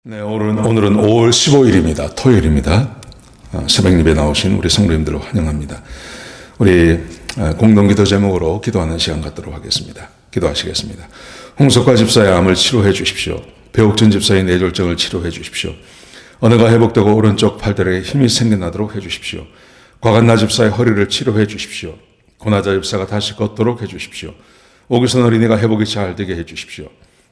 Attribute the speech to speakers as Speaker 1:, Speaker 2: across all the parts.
Speaker 1: 네, 오늘은 5월 15일입니다. 토요일입니다. 새벽 예배 나오신 우리 성도님들을 환영합니다. 우리 공동기도 제목으로 기도하는 시간 갖도록 하겠습니다. 기도하시겠습니다. 홍석화 집사의 암을 치료해 주십시오. 배옥준 집사의 뇌졸중을 치료해 주십시오. 언어가 회복되고 오른쪽 팔다리에 힘이 생겨나도록 해 주십시오. 곽한나 집사의 허리를 치료해 주십시오. 고나자 집사가 다시 걷도록 해 주십시오. 오규선 어린이가 회복이 잘 되게 해 주십시오.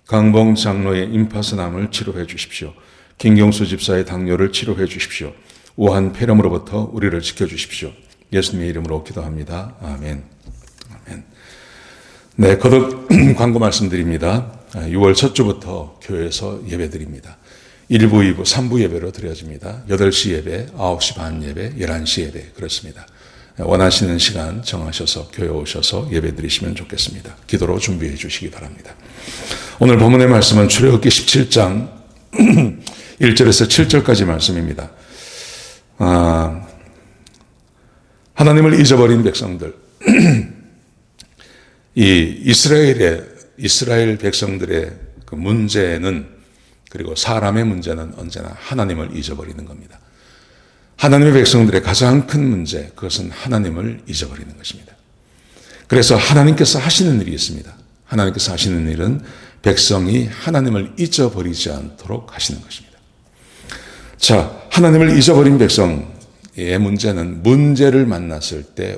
Speaker 1: 강봉 장로의 임파선암을 치료해 주십시오. 김경수 집사의 당뇨를 치료해 주십시오. 우한 폐렴으로부터 우리를 지켜주십시오. 예수님의 이름으로 기도합니다. 아멘. 아멘. 네, 거듭 광고 말씀드립니다. 6월 첫 주부터 교회에서 예배드립니다. 1부, 2부, 3부 예배로 드려집니다. 8시 예배, 9시 반 예배, 11시 예배 그렇습니다. 원하시는 시간 정하셔서 교회 오셔서 예배 드리시면 좋겠습니다. 기도로 준비해 주시기 바랍니다. 오늘 본문의 말씀은 출애굽기 17장 1절에서 7절까지 말씀입니다. 하나님을 잊어버린 백성들, 이 이스라엘 백성들의 그 문제는, 그리고 사람의 문제는 언제나 하나님을 잊어버리는 겁니다. 하나님의 백성들의 가장 큰 문제, 그것은 하나님을 잊어버리는 것입니다. 그래서 하나님께서 하시는 일이 있습니다. 하나님께서 하시는 일은 백성이 하나님을 잊어버리지 않도록 하시는 것입니다. 자, 하나님을 잊어버린 백성의 문제는 문제를 만났을 때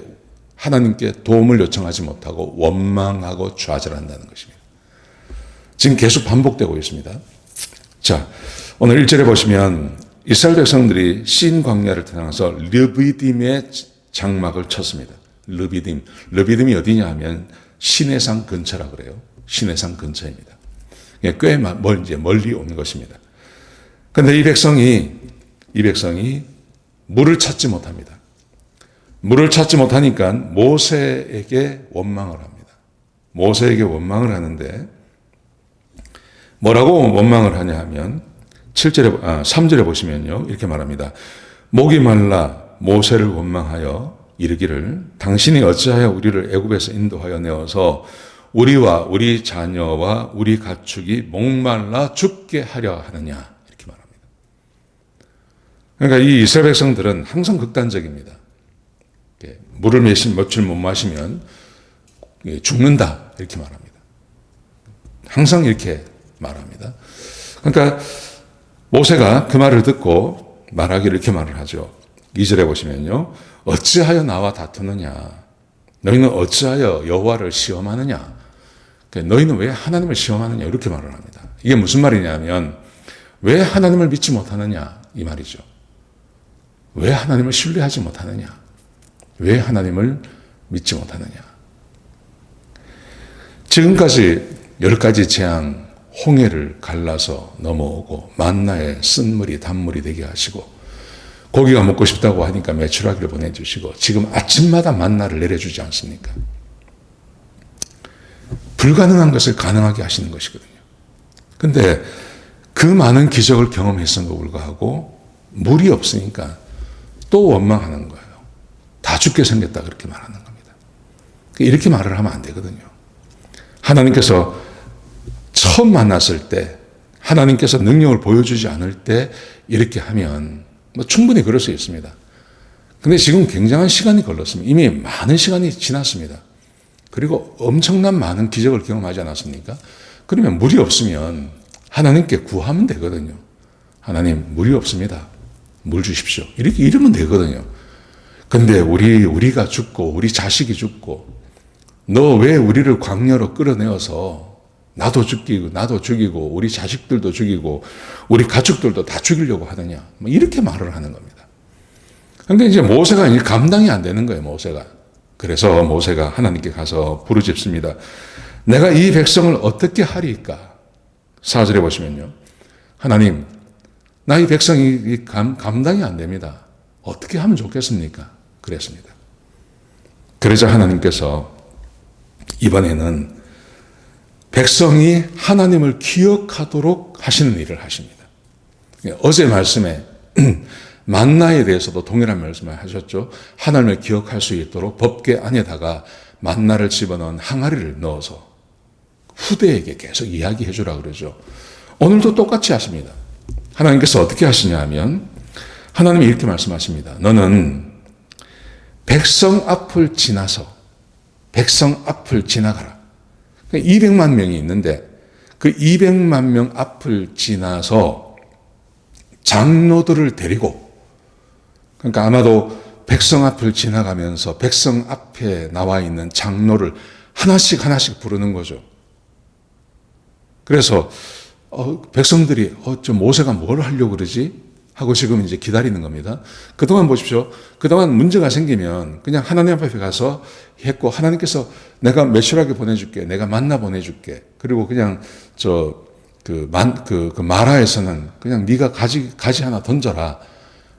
Speaker 1: 하나님께 도움을 요청하지 못하고 원망하고 좌절한다는 것입니다. 지금 계속 반복되고 있습니다. 자, 오늘 1절에 보시면 이스라엘 백성들이 신 광야를 지나서 르비딤의 장막을 쳤습니다. 르비딤이 어디냐 하면 신의 산 근처라 그래요. 신의 산 근처입니다. 꽤 멀리 온 것입니다. 그런데 이 백성이 물을 찾지 못합니다. 물을 찾지 못하니까 모세에게 원망을 합니다. 모세에게 원망을 하는데 뭐라고 원망을 하냐 하면 3절에 보시면요, 이렇게 말합니다. 목이 말라 모세를 원망하여 이르기를 당신이 어찌하여 우리를 애굽에서 인도하여 내어서 우리와 우리 자녀와 우리 가축이 목말라 죽게 하려 하느냐, 이렇게 말합니다. 그러니까 이 이스라엘 백성들은 항상 극단적입니다. 물을 며칠 못 마시면 죽는다, 이렇게 말합니다. 항상 이렇게 말합니다. 그러니까 모세가 그 말을 듣고 말하기를 이렇게 말을 하죠. 2절에 보시면요, 어찌하여 나와 다투느냐, 너희는 어찌하여 여호와를 시험하느냐, 너희는 왜 하나님을 시험하느냐, 이렇게 말을 합니다. 이게 무슨 말이냐면 왜 하나님을 믿지 못하느냐, 이 말이죠. 왜 하나님을 신뢰하지 못하느냐, 왜 하나님을 믿지 못하느냐. 지금까지 10가지 재앙, 홍해를 갈라서 넘어오고 만나에 쓴물이 단물이 되게 하시고 고기가 먹고 싶다고 하니까 메추라기를 보내주시고 지금 아침마다 만나를 내려주지 않습니까? 불가능한 것을 가능하게 하시는 것이거든요. 그런데 그 많은 기적을 경험했음에도 불구하고 물이 없으니까 또 원망하는 거예요. 다 죽게 생겼다, 그렇게 말하는 겁니다. 이렇게 말을 하면 안 되거든요. 하나님께서 처음 만났을 때, 하나님께서 능력을 보여주지 않을 때 이렇게 하면 충분히 그럴 수 있습니다. 근데 지금 굉장한 시간이 걸렸습니다. 이미 많은 시간이 지났습니다. 그리고 엄청난 많은 기적을 경험하지 않았습니까? 그러면 물이 없으면 하나님께 구하면 되거든요. 하나님, 물이 없습니다. 물 주십시오. 이렇게 이러면 되거든요. 근데 우리가 죽고 우리 자식이 죽고 너 왜 우리를 광야로 끌어내어서 나도 죽이고 우리 자식들도 죽이고 우리 가축들도 다 죽이려고 하느냐, 이렇게 말을 하는 겁니다. 그런데 이제 모세가 이제 감당이 안 되는 거예요, 모세가. 그래서 모세가 하나님께 가서 부르짖습니다. 내가 이 백성을 어떻게 하리까? 4절에 보시면요, 하나님, 나 이 백성이 감당이 안 됩니다. 어떻게 하면 좋겠습니까? 그랬습니다. 그러자 하나님께서 이번에는 백성이 하나님을 기억하도록 하시는 일을 하십니다. 어제 말씀에 만나에 대해서도 동일한 말씀을 하셨죠. 하나님을 기억할 수 있도록 법궤 안에다가 만나를 집어넣은 항아리를 넣어서 후대에게 계속 이야기해 주라 그러죠. 오늘도 똑같이 하십니다. 하나님께서 어떻게 하시냐 하면 하나님이 이렇게 말씀하십니다. 너는 백성 앞을 지나서 백성 앞을 지나가라. 200만 명이 있는데 그 200만 명 앞을 지나서 장로들을 데리고, 그러니까 아마도 백성 앞을 지나가면서 백성 앞에 나와 있는 장로를 하나씩 하나씩 부르는 거죠. 그래서 백성들이 저 모세가 뭘 하려고 그러지? 하고 지금 이제 기다리는 겁니다. 그동안 보십시오. 그동안 문제가 생기면 그냥 하나님 앞에 가서 했고, 하나님께서 내가 매출하게 보내줄게, 내가 만나 보내줄게. 그리고 그냥 마라에서는 그냥 네가 가지 하나 던져라.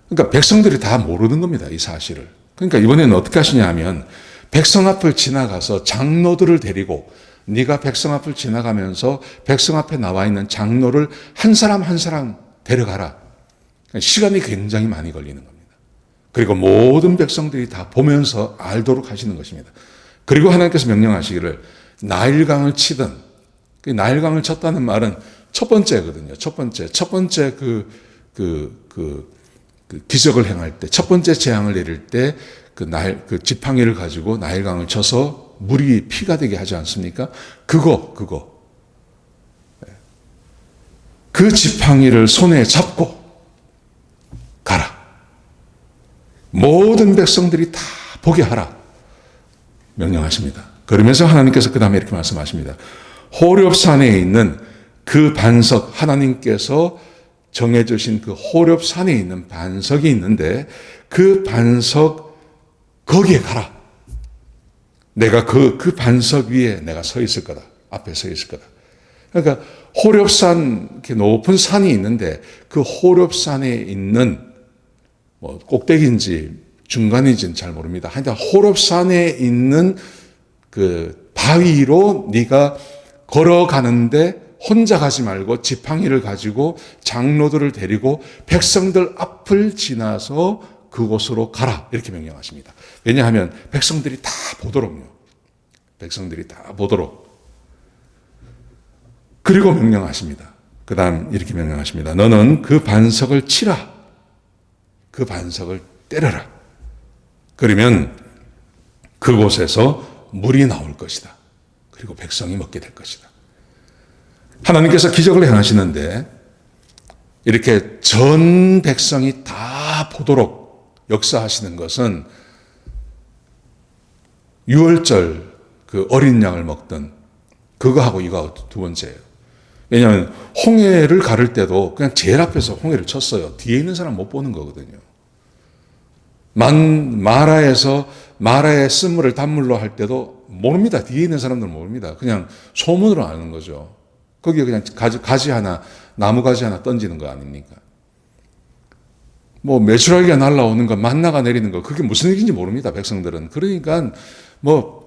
Speaker 1: 그러니까 백성들이 다 모르는 겁니다, 이 사실을. 그러니까 이번에는 어떻게 하시냐 하면 백성 앞을 지나가서 장로들을 데리고, 네가 백성 앞을 지나가면서 백성 앞에 나와 있는 장로를 한 사람 한 사람 데려가라. 시간이 굉장히 많이 걸리는 겁니다. 그리고 모든 백성들이 다 보면서 알도록 하시는 것입니다. 그리고 하나님께서 명령하시기를 나일강을 치든, 나일강을 쳤다는 말은 첫 번째거든요. 첫 번째 그 기적을 행할 때, 첫 번째 재앙을 내릴 때 그 지팡이를 가지고 나일강을 쳐서 물이 피가 되게 하지 않습니까? 그 지팡이를 손에 잡고 가라. 모든 백성들이 다 보게 하라. 명령하십니다. 그러면서 하나님께서 그 다음에 이렇게 말씀하십니다. 호렙산에 있는 그 반석, 하나님께서 정해주신 그 호렙산에 있는 반석이 있는데 그 반석 거기에 가라. 내가 그 반석 위에 내가 서 있을 거다. 앞에 서 있을 거다. 그러니까 호렙산, 이렇게 높은 산이 있는데 그 호렙산에 있는 꼭대기인지 중간인지는 잘 모릅니다. 하여튼 호렙산에 있는 그 바위로 네가 걸어가는데 혼자 가지 말고 지팡이를 가지고 장로들을 데리고 백성들 앞을 지나서 그곳으로 가라. 이렇게 명령하십니다. 왜냐하면 백성들이 다 보도록요. 백성들이 다 보도록. 그리고 명령하십니다. 그 다음 이렇게 명령하십니다. 너는 그 반석을 치라. 그 반석을 때려라. 그러면 그곳에서 물이 나올 것이다. 그리고 백성이 먹게 될 것이다. 하나님께서 기적을 행하시는데 이렇게 전 백성이 다 보도록 역사하시는 것은 유월절 그 어린 양을 먹던 그거하고 이거하고 두 번째예요. 왜냐하면 홍해를 가를 때도 그냥 제일 앞에서 홍해를 쳤어요. 뒤에 있는 사람 못 보는 거거든요. 마라의 쓴물을 단물로 할 때도 모릅니다. 뒤에 있는 사람들은 모릅니다. 그냥 소문으로 아는 거죠. 거기에 그냥 가지 하나, 나무 가지 하나 던지는 거 아닙니까? 메추라기가 날라오는 거, 만나가 내리는 거, 그게 무슨 얘기인지 모릅니다, 백성들은. 그러니까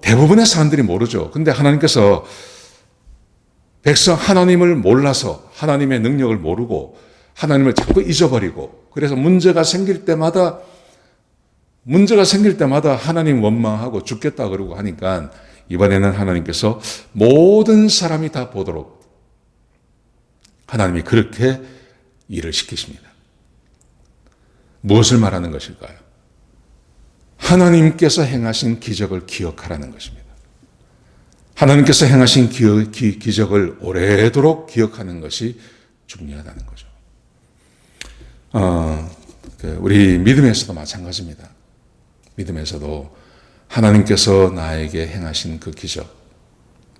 Speaker 1: 대부분의 사람들이 모르죠. 근데 하나님께서 백성 하나님을 몰라서 하나님의 능력을 모르고 하나님을 자꾸 잊어버리고, 그래서 문제가 생길 때마다 하나님 원망하고 죽겠다 그러고 하니까 이번에는 하나님께서 모든 사람이 다 보도록 하나님이 그렇게 일을 시키십니다. 무엇을 말하는 것일까요? 하나님께서 행하신 기적을 기억하라는 것입니다. 하나님께서 행하신 기적을 오래도록 기억하는 것이 중요하다는 거죠. 우리 믿음에서도 마찬가지입니다. 믿음에서도 하나님께서 나에게 행하신 그 기적,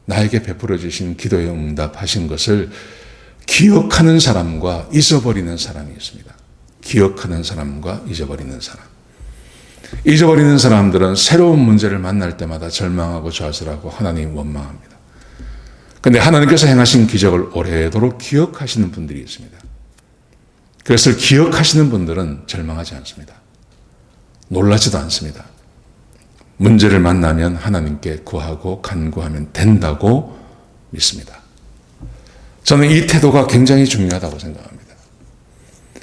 Speaker 1: 나에게 베풀어 주신 기도의 응답하신 것을 기억하는 사람과 잊어버리는 사람이 있습니다. 기억하는 사람과 잊어버리는 사람. 잊어버리는 사람들은 새로운 문제를 만날 때마다 절망하고 좌절하고 하나님 원망합니다. 그런데 하나님께서 행하신 기적을 오래도록 기억하시는 분들이 있습니다. 그것을 기억하시는 분들은 절망하지 않습니다. 놀라지도 않습니다. 문제를 만나면 하나님께 구하고 간구하면 된다고 믿습니다. 저는 이 태도가 굉장히 중요하다고 생각합니다.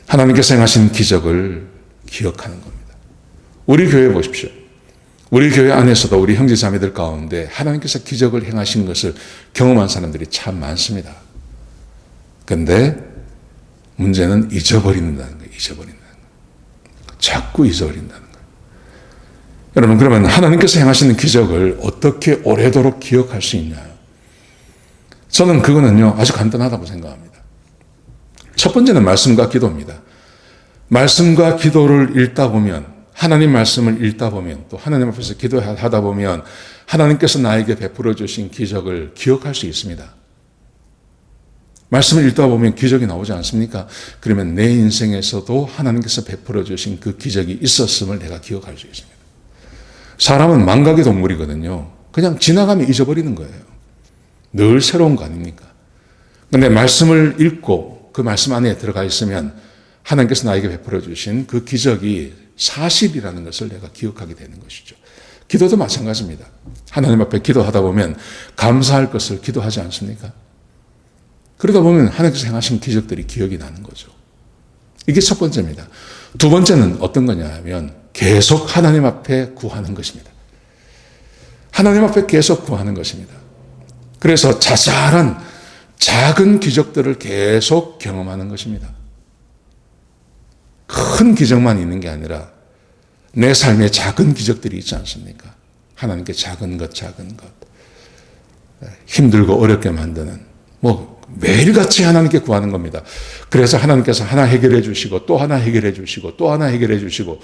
Speaker 1: 하나님께서 행하신 기적을 기억하는 겁니다. 우리 교회 보십시오. 우리 교회 안에서도 우리 형제 자매들 가운데 하나님께서 기적을 행하신 것을 경험한 사람들이 참 많습니다. 그런데 문제는 잊어버린다는 거예요. 잊어버린다는 거예요. 자꾸 잊어버린다는 거예요. 여러분, 그러면 하나님께서 행하시는 기적을 어떻게 오래도록 기억할 수 있냐? 저는 그거는요, 아주 간단하다고 생각합니다. 첫 번째는 말씀과 기도입니다. 말씀과 기도를 읽다 보면, 하나님 말씀을 읽다 보면, 또 하나님 앞에서 기도하다 보면 하나님께서 나에게 베풀어 주신 기적을 기억할 수 있습니다. 말씀을 읽다 보면 기적이 나오지 않습니까? 그러면 내 인생에서도 하나님께서 베풀어 주신 그 기적이 있었음을 내가 기억할 수 있습니다. 사람은 망각의 동물이거든요. 그냥 지나가면 잊어버리는 거예요. 늘 새로운 거 아닙니까? 그런데 말씀을 읽고 그 말씀 안에 들어가 있으면 하나님께서 나에게 베풀어 주신 그 기적이 사실이라는 것을 내가 기억하게 되는 것이죠. 기도도 마찬가지입니다. 하나님 앞에 기도하다 보면 감사할 것을 기도하지 않습니까? 그러다 보면 하나님께서 행하신 기적들이 기억이 나는 거죠. 이게 첫 번째입니다. 두 번째는 어떤 거냐 하면 계속 하나님 앞에 구하는 것입니다. 하나님 앞에 계속 구하는 것입니다. 그래서 자잘한 작은 기적들을 계속 경험하는 것입니다. 큰 기적만 있는 게 아니라 내 삶에 작은 기적들이 있지 않습니까? 하나님께 작은 것, 힘들고 어렵게 만드는, 매일같이 하나님께 구하는 겁니다. 그래서 하나님께서 하나 해결해 주시고, 또 하나 해결해 주시고, 또 하나 해결해 주시고,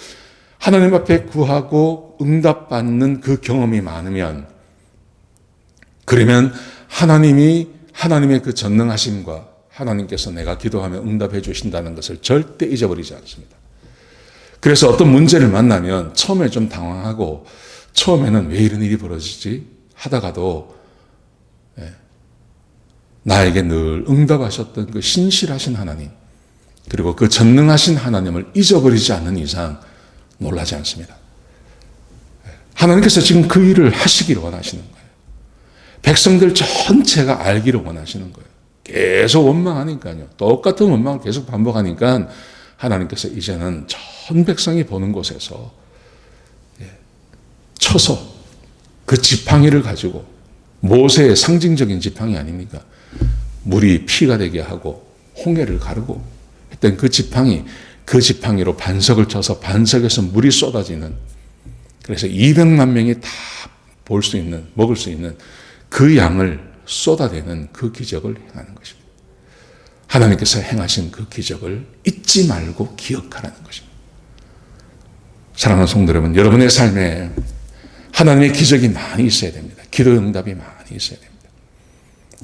Speaker 1: 하나님 앞에 구하고 응답받는 그 경험이 많으면, 그러면 하나님의 그 전능하심과 하나님께서 내가 기도하면 응답해 주신다는 것을 절대 잊어버리지 않습니다. 그래서 어떤 문제를 만나면 처음에 좀 당황하고 처음에는 왜 이런 일이 벌어지지 하다가도 나에게 늘 응답하셨던 그 신실하신 하나님, 그리고 그 전능하신 하나님을 잊어버리지 않는 이상 놀라지 않습니다. 하나님께서 지금 그 일을 하시기를 원하시는 거예요. 백성들 전체가 알기를 원하시는 거예요. 계속 원망하니까요. 똑같은 원망을 계속 반복하니까 하나님께서 이제는 전 백성이 보는 곳에서 쳐서 그 지팡이를 가지고, 모세의 상징적인 지팡이 아닙니까? 물이 피가 되게 하고 홍해를 가르고 했던 그 지팡이로 반석을 쳐서 반석에서 물이 쏟아지는, 그래서 200만 명이 다 먹을 수 있는 그 양을 쏟아내는 그 기적을 행하는 것입니다. 하나님께서 행하신 그 기적을 잊지 말고 기억하라는 것입니다. 사랑하는 성도 여러분, 여러분의 삶에 하나님의 기적이 많이 있어야 됩니다. 기도 응답이 많이 있어야 됩니다.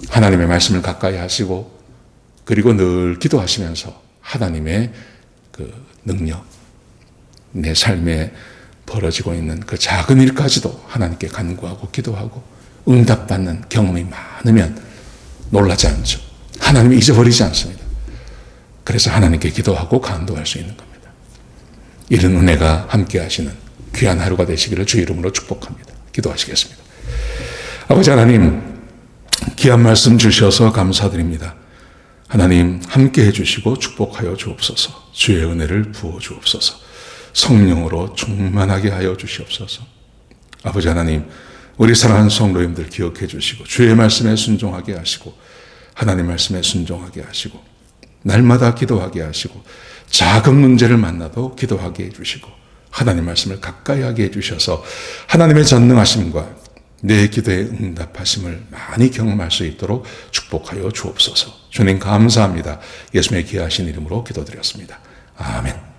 Speaker 1: 하나님의 말씀을 가까이 하시고, 그리고 늘 기도하시면서 하나님의 그 능력, 내 삶에 벌어지고 있는 그 작은 일까지도 하나님께 간구하고 기도하고 응답받는 경험이 많으면 놀라지 않죠. 하나님이 잊어버리지 않습니다. 그래서 하나님께 기도하고 간구할 수 있는 겁니다. 이런 은혜가 함께 하시는 귀한 하루가 되시기를 주 이름으로 축복합니다. 기도하시겠습니다. 아버지 하나님, 귀한 말씀 주셔서 감사드립니다. 하나님 함께 해주시고 축복하여 주옵소서. 주의 은혜를 부어 주옵소서. 성령으로 충만하게 하여 주시옵소서. 아버지 하나님, 우리 사랑하는 성도님들 기억해 주시고 주의 말씀에 순종하게 하시고 하나님 말씀에 순종하게 하시고 날마다 기도하게 하시고 작은 문제를 만나도 기도하게 해주시고 하나님 말씀을 가까이 하게 해주셔서 하나님의 전능하심과 내 기도에 응답하심을 많이 경험할 수 있도록 축복하여 주옵소서. 주님 감사합니다. 예수님의 귀하신 이름으로 기도드렸습니다. 아멘.